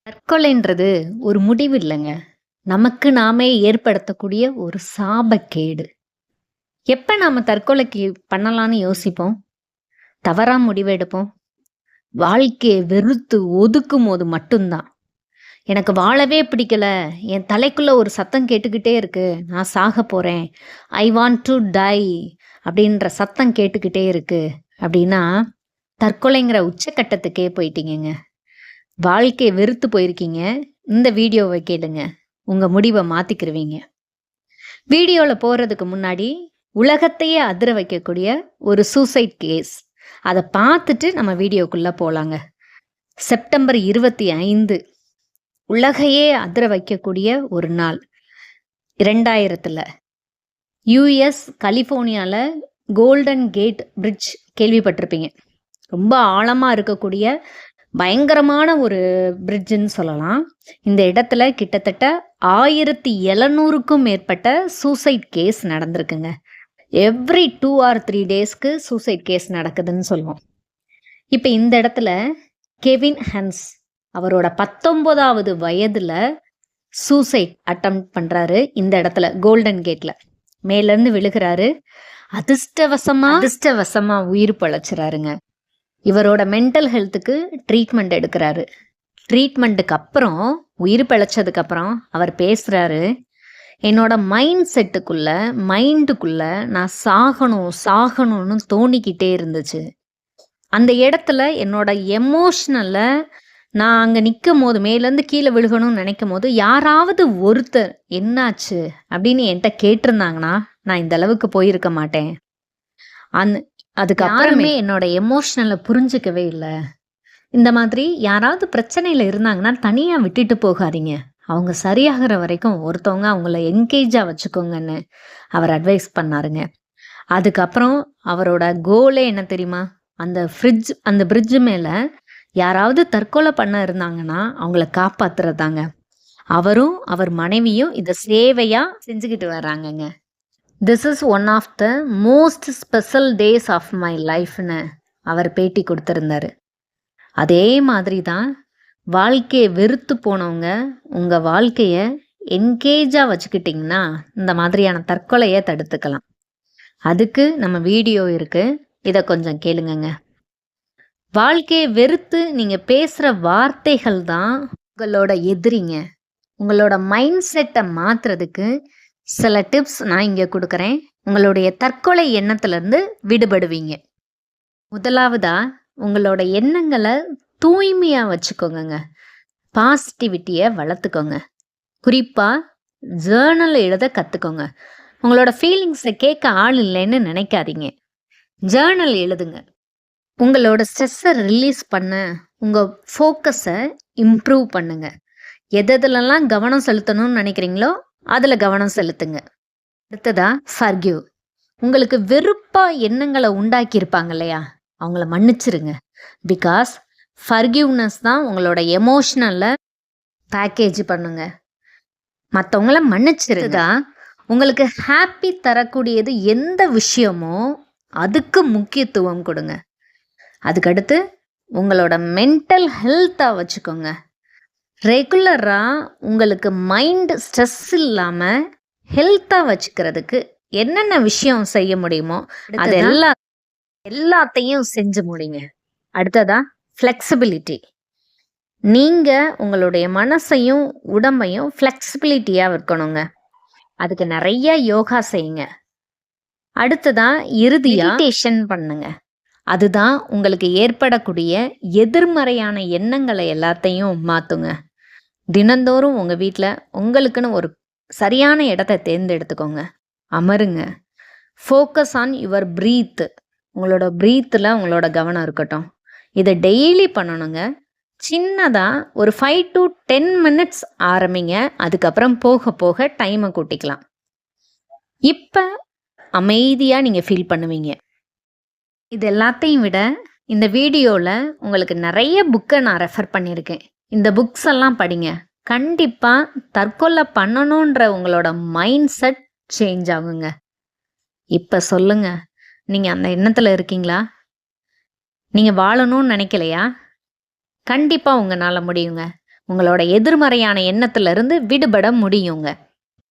தற்கொலைன்றது ஒரு முடிவு இல்லைங்க. நமக்கு நாமே ஏற்படுத்தக்கூடிய ஒரு சாபக்கேடு. எப்ப நாம தற்கொலைக்கு பண்ணலான்னு யோசிப்போம்? தவறா முடிவெடுப்போம். வாழ்க்கைய வெறுத்து ஒதுக்கும்போது மட்டும்தான். எனக்கு வாழவே பிடிக்கல. என் தலைக்குள்ள ஒரு சத்தம் கேட்டுக்கிட்டே இருக்கு. நான் சாகப் போறேன். ஐ வாண்ட் டு டை அப்படின்ற சத்தம் கேட்டுக்கிட்டே இருக்கு. அப்படின்னா, தற்கொலைங்கிற உச்சக்கட்டத்துக்கே போயிட்டீங்கங்க. வாழ்க்கைய வெறுத்து போயிருக்கீங்க. இந்த வீடியோவை கேளுங்க. உங்க முடிவை மாத்திக்கிருவீங்க. வீடியோல போறதுக்கு முன்னாடி உலகத்தையே அதிர வைக்கக்கூடிய ஒரு சூசைட் கேஸ். அதை பார்த்துட்டு நம்ம வீடியோக்குள்ள போலாங்க. செப்டம்பர் 25 உலகையே அதிர வைக்கக்கூடிய ஒரு நாள். 2000 யுஎஸ் கலிஃபோர்னியால கோல்டன் கேட் பிரிட்ஜ் கேள்விப்பட்டிருப்பீங்க. ரொம்ப ஆழமா இருக்கக்கூடிய பயங்கரமான ஒரு பிரிட்ஜுன்னு சொல்லலாம். இந்த இடத்துல கிட்டத்தட்ட 1700க்கும் மேற்பட்ட சூசைட் கேஸ் நடந்திருக்குங்க. எவ்ரி 2 or 3 டேஸ்க்கு சூசைட் கேஸ் நடக்குதுன்னு சொல்லுவோம். இப்போ இந்த இடத்துல கெவின் ஹன்ஸ் அவரோட 19வது வயதுல சூசைட் அட்டம் பண்றாரு. இந்த இடத்துல கோல்டன் கேட்ல மேலேருந்து விழுகிறாரு. அதிர்ஷ்டவசமா உயிர் பழச்சுறாருங்க. இவரோட மென்டல் ஹெல்த்துக்கு ட்ரீட்மெண்ட் எடுக்கிறாரு. ட்ரீட்மெண்ட்டுக்கு அப்புறம் உயிர் பிழைச்சதுக்கு அப்புறம் அவர் பேசுறாரு. என்னோட மைண்டுக்குள்ள நான் சாகணும்னு தோணிக்கிட்டே இருந்துச்சு. அந்த இடத்துல என்னோட எமோஷ்னல்ல நான் அங்கே நிற்கும் போது மேலேருந்து கீழே விழுகணும்னு நினைக்கும் போது யாராவது ஒருத்தர் என்னாச்சு அப்படின்னு என்கிட்ட கேட்டிருந்தாங்கன்னா நான் இந்த அளவுக்கு போயிருக்க மாட்டேன். அதுக்கு யாருமே என்னோட எமோஷ்னலை புரிஞ்சுக்கவே இல்லை. இந்த மாதிரி யாராவது பிரச்சனையில் இருந்தாங்கன்னா தனியாக விட்டுட்டு போகாதீங்க. அவங்க சரியாகிற வரைக்கும் ஒருத்தவங்க அவங்கள என்கேஜாக வச்சுக்கோங்கன்னு அவர் அட்வைஸ் பண்ணாருங்க. அதுக்கப்புறம் அவரோட கோலே என்ன தெரியுமா? அந்த பிரிட்ஜு மேலே யாராவது தற்கொலை பண்ண இருந்தாங்கன்னா அவங்கள காப்பாத்துறதாங்க. அவரும் அவர் மனைவியும் இதை சேவையாக செஞ்சுக்கிட்டு வர்றாங்கங்க. This is one of the most special days of my லைஃப்னு அவர் பேட்டி கொடுத்துருந்தாரு. அதே மாதிரி தான் வாழ்க்கையை வெறுத்து போனவங்க உங்கள் வாழ்க்கையை என்கேஜாக வச்சுக்கிட்டிங்கன்னா இந்த மாதிரியான தற்கொலையை தடுத்துக்கலாம். அதுக்கு நம்ம வீடியோ இருக்குது, இதை கொஞ்சம் கேளுங்கங்க. வாழ்க்கையை வெறுத்து நீங்கள் பேசுகிற வார்த்தைகள் தான் உங்களோட எதிரிங்க. உங்களோட மைண்ட் செட்டை மாற்றுறதுக்கு சில டிப்ஸ் நான் இங்கே கொடுக்குறேன். உங்களுடைய தற்கொலை எண்ணத்துலேருந்து விடுபடுவீங்க. முதலாவதா உங்களோட எண்ணங்களை தூய்மையாக வச்சுக்கோங்க. பாசிட்டிவிட்டியை வளர்த்துக்கோங்க. குறிப்பாக ஜேர்னல் எழுத கற்றுக்கோங்க. உங்களோட ஃபீலிங்ஸை கேட்க ஆள் இல்லைன்னு நினைக்காதீங்க. ஜேர்னல் எழுதுங்க. உங்களோட ஸ்ட்ரெஸ்ஸை ரிலீஸ் பண்ண உங்கள் ஃபோக்கஸை இம்ப்ரூவ் பண்ணுங்க. எதெல்லாம் கவனம் செலுத்தணும்னு நினைக்கிறீங்களோ அதில் கவனம் செலுத்துங்க. அடுத்ததா ஃபர்கிவ். உங்களுக்கு வெறுப்பாக எண்ணங்களை உண்டாக்கியிருப்பாங்க இல்லையா, அவங்கள மன்னிச்சிருங்க. பிகாஸ் ஃபர்கிவ்னஸ் தான் உங்களோட எமோஷ்னலில் பேக்கேஜ் பண்ணுங்க. மற்றவங்கள மன்னிச்சிருங்க. உங்களுக்கு ஹாப்பி தரக்கூடியது எந்த விஷயமோ அதுக்கு முக்கியத்துவம் கொடுங்க. அதுக்கடுத்து உங்களோட மென்டல் ஹெல்த்தை வச்சுக்கோங்க. ரெகுலராக உங்களுக்கு மைண்ட் ஸ்ட்ரெஸ் இல்லாமல் ஹெல்த்தாக வச்சுக்கிறதுக்கு என்னென்ன விஷயம் செய்ய முடியுமோ அது எல்லாத்தையும் செஞ்சு முடிங்க. அடுத்ததா ஃப்ளெக்சிபிலிட்டி. நீங்கள் உங்களுடைய மனசையும் உடம்பையும் ஃப்ளெக்சிபிலிட்டியாக இருக்கணுங்க. அதுக்கு நிறைய யோகா செய்யுங்க. அடுத்ததா மெடிடேஷன் பண்ணுங்க. அதுதான் உங்களுக்கு ஏற்படக்கூடிய எதிர்மறையான எண்ணங்களை எல்லாத்தையும் மாற்றுங்க. தினந்தோறும் உங்கள் வீட்டில் உங்களுக்குன்னு ஒரு சரியான இடத்த தேர்ந்தெடுத்துக்கோங்க. அமருங்க. Focus on your breath. உங்களோட ப்ரீத்தில் உங்களோட கவனம் இருக்கட்டும். இதை டெய்லி பண்ணணுங்க. சின்னதாக ஒரு 5 to 10 minutes ஆரம்பிங்க. அதுக்கப்புறம் போக போக டைமை கூட்டிக்கலாம். இப்போ அமைதியாக நீங்கள் ஃபீல் பண்ணுவீங்க. இது எல்லாத்தையும் விட இந்த வீடியோவில் உங்களுக்கு நிறைய புக்கை நான் ரெஃபர் பண்ணியிருக்கேன். இந்த புக்ஸ் எல்லாம் படிங்க. கண்டிப்பாக தற்கொலை பண்ணணுன்ற உங்களோட மைண்ட் செட் சேஞ்ச் ஆகுங்க. இப்போ சொல்லுங்க, நீங்கள் அந்த எண்ணத்தில் இருக்கீங்களா? நீங்கள் வாழணும்னு நினைக்கலையா? கண்டிப்பாக உங்களால் முடியுங்க. உங்களோட எதிர்மறையான எண்ணத்திலிருந்து விடுபட முடியுங்க.